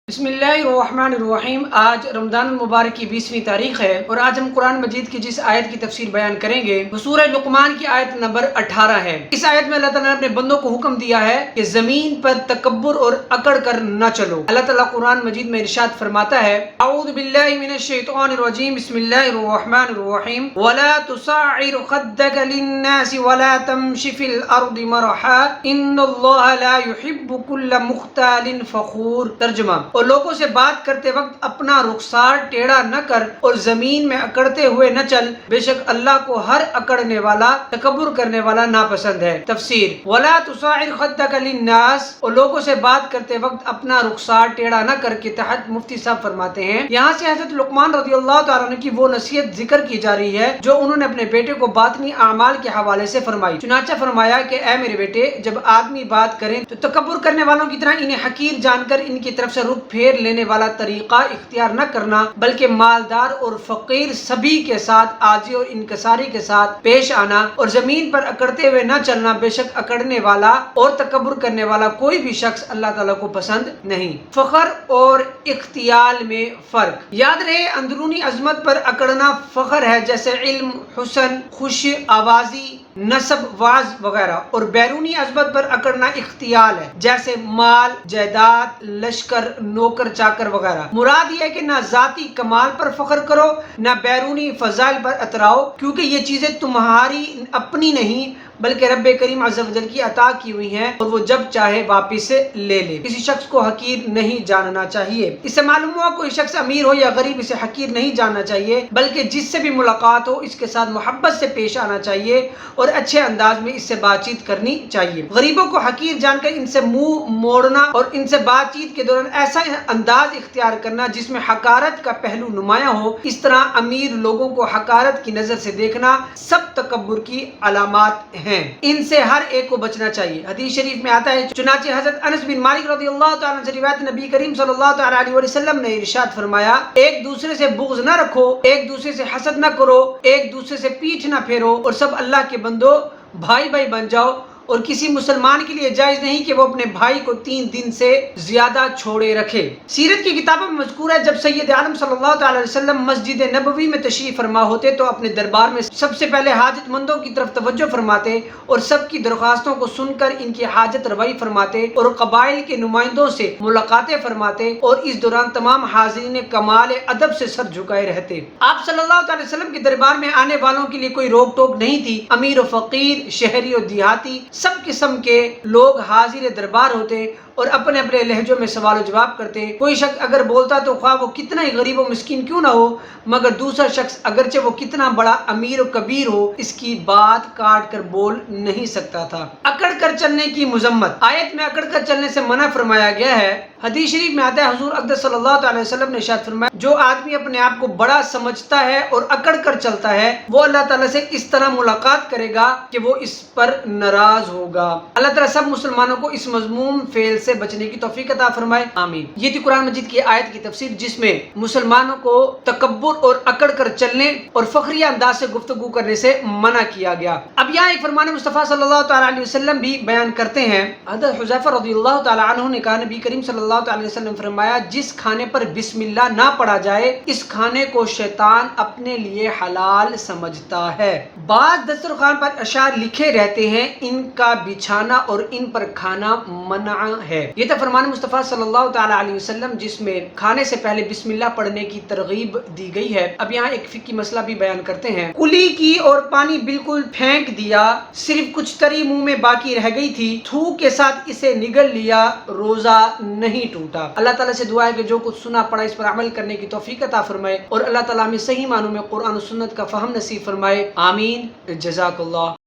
بسم اللہ الرحمن الرحیم۔ آج رمضان المبارک کی 20ویں تاریخ ہے اور آج ہم قرآن مجید کی جس آیت کی تفسیر بیان کریں گے وہ سورہ لقمان کی آیت نمبر 18 ہے۔ اس آیت میں اللہ تعالیٰ نے اپنے بندوں کو حکم دیا ہے کہ زمین پر تکبر اور اکڑ کر نہ چلو۔ اللہ تعالیٰ قرآن مجید میں ارشاد فرماتا ہے، اعوذ باللہ من الشیطان الرجیم، بسم اللہ الرحمن الرحیم، وَلَا تُصَعِّرْ خَدَّكَ لِلنَّاسِ وَلَا تَمْشِ فِي الْأَرْضِ مَرَحًا إِنَّ اللَّهَ لَا يُحِبُّ كُلَّ مُخْتَالٍ فَخُورٍ۔ ترجمہ، اور لوگوں سے بات کرتے وقت اپنا رخسار ٹیڑھا نہ کر اور زمین میں اکڑتے ہوئے نہ چل، بے شک اللہ کو ہر اکڑنے والا، تکبر کرنے والا ناپسند ہے۔ تفسیر، وَلَا تُصَعِّرْ خَدَّكَ لِلنَّاسِ، اور لوگوں سے بات کرتے وقت اپنا رخسار ٹیڑھا نہ کر کے تحت مفتی صاحب فرماتے ہیں، یہاں سے حضرت لقمان رضی اللہ تعالیٰ عنہ کی وہ نصیحت ذکر کی جا رہی ہے جو انہوں نے اپنے بیٹے کو باطنی اعمال کے حوالے سے فرمائی۔ چنانچہ فرمایا کہ اے میرے بیٹے، جب آدمی بات کریں تو تکبر کرنے والوں کی طرح انہیں حقیر جان کر ان کی طرف سے رخ پھیر لینے والا طریقہ اختیار نہ کرنا، بلکہ مالدار اور فقیر سبھی کے ساتھ عاجزی اور انکساری کے ساتھ پیش آنا اور زمین پر اکڑتے ہوئے نہ چلنا، بے شک اکڑنے والا اور تکبر کرنے والا کوئی بھی شخص اللہ تعالیٰ کو پسند نہیں۔ فخر اور اختیال میں فرق۔ یاد رہے، اندرونی عظمت پر اکڑنا فخر ہے، جیسے علم، حسن، خوش آوازی، نسب، وعظ وغیرہ، اور بیرونی عظمت پر اکڑنا اختیال ہے، جیسے مال، جائیداد، لشکر، نوکر چاکر وغیرہ۔ مراد یہ ہے کہ نہ ذاتی کمال پر فخر کرو نہ بیرونی فضائل پر اتراؤ، کیونکہ یہ چیزیں تمہاری اپنی نہیں بلکہ رب کریم عز و جل کی عطا کی ہوئی ہیں اور وہ جب چاہے واپس لے لے۔ کسی شخص کو حقیر نہیں جاننا چاہیے۔ اس سے معلوم ہوا کوئی شخص امیر ہو یا غریب اسے حقیر نہیں جاننا چاہیے، بلکہ جس سے بھی ملاقات ہو اس کے ساتھ محبت سے پیش آنا چاہیے اور اچھے انداز میں اس سے بات چیت کرنی چاہیے۔ غریبوں کو حقیر جان کر ان سے منہ موڑنا اور ان سے بات چیت کے دوران ایسا انداز اختیار کرنا جس میں حقارت کا پہلو نمایاں ہو، اس طرح امیر لوگوں کو حقارت کی نظر سے دیکھنا سب تکبر کی علامات ہیں، ان سے ہر ایک کو بچنا چاہیے۔ حدیث شریف میں آتا ہے، چنانچہ حضرت انس بن مالک رضی اللہ تعالیٰ عنہ سے روایت، نبی کریم صلی اللہ تعالیٰ علیہ وسلم نے ارشاد فرمایا، ایک دوسرے سے بغض نہ رکھو، ایک دوسرے سے حسد نہ کرو، ایک دوسرے سے پیٹھ نہ پھیرو، اور سب اللہ کے بندو بھائی بھائی بن جاؤ، اور کسی مسلمان کے لیے جائز نہیں کہ وہ اپنے بھائی کو 3 دن سے زیادہ چھوڑے رکھے۔ سیرت کی کتابوں میں مذکور ہے، جب سید عالم صلی اللہ تعالی علیہ وسلم مسجد نبوی میں تشریف فرما ہوتے تو اپنے دربار میں سب سے پہلے حاجت مندوں کی طرف توجہ فرماتے اور سب کی درخواستوں کو سن کر ان کی حاجت روائی فرماتے اور قبائل کے نمائندوں سے ملاقاتیں فرماتے، اور اس دوران تمام حاضرین کمال ادب سے سر جھکائے رہتے۔ آپ صلی اللہ تعالی وسلم کے دربار میں آنے والوں کے لیے کوئی روک ٹوک نہیں تھی۔ امیر و فقیر، شہری و دیہاتی، سب قسم کے لوگ حاضر دربار ہوتے اور اپنے اپنے لہجوں میں سوال و جواب کرتے۔ کوئی شخص اگر بولتا تو خواہ وہ کتنا ہی غریب و مسکین کیوں نہ ہو، مگر دوسرا شخص اگرچہ وہ کتنا بڑا امیر و کبیر ہو، اس کی بات کاٹ کر بول نہیں سکتا تھا۔ اکڑ کر چلنے کی مذمت۔ آیت میں اکڑ کر چلنے سے منع فرمایا گیا ہے۔ حدیث شریف میں آتا ہے، حضور اقدس صلی اللہ علیہ وسلم نے ارشاد فرمایا، جو آدمی اپنے آپ کو بڑا سمجھتا ہے اور اکڑ کر چلتا ہے وہ اللہ تعالیٰ سے اس طرح ملاقات کرے گا کہ وہ اس پر ناراض ہوگا۔ اللہ تعالیٰ سب مسلمانوں کو اس مذموم فعل سے بچنے کی توفیق عطا فرمائے، آمین۔ یہ تھی قرآن مجید کی آیت کی تفسیر جس میں مسلمانوں کو تکبر اور اکڑ کر چلنے اور فخریہ انداز سے گفتگو کرنے سے منع کیا گیا۔ اب یہاں ایک فرمان مصطفیٰ صلی اللہ تعالیٰ علیہ وسلم بھی بیان کرتے ہیں۔ حضرت حذیفہ رضی اللہ تعالیٰ عنہ نے کہا، نبی کریم صلی اللہ علیہ وسلم نے فرمایا، جس کھانے پر بسم اللہ نہ پڑھا جائے اس کھانے کو شیطان اپنے لیے حلال سمجھتا ہے۔ بعض دسترخوان پر اشعار لکھے رہتے ہیں، ان کا بچھانا اور ان پر کھانا منع ہے۔ یہ تھا فرمان مصطفیٰ صلی اللہ تعالیٰ علیہ وسلم جس میں کھانے سے پہلے بسم اللہ پڑھنے کی ترغیب دی گئی ہے۔ اب یہاں ایک فقہی مسئلہ بھی بیان کرتے ہیں۔ کلی کی اور پانی بالکل پھینک دیا، صرف کچھ تری منہ میں باقی رہ گئی تھی، تھوک کے ساتھ اسے نگل لیا، روزہ نہیں ٹوٹا۔ اللہ تعالیٰ سے دعا ہے کہ جو کچھ سنا پڑا اس پر عمل کرنے کی توفیق عطا فرمائے اور اللہ تعالیٰ ہمیں صحیح معنوں میں قرآن و سنت کا فہم نصیب فرمائے، آمین۔ جزاک اللہ۔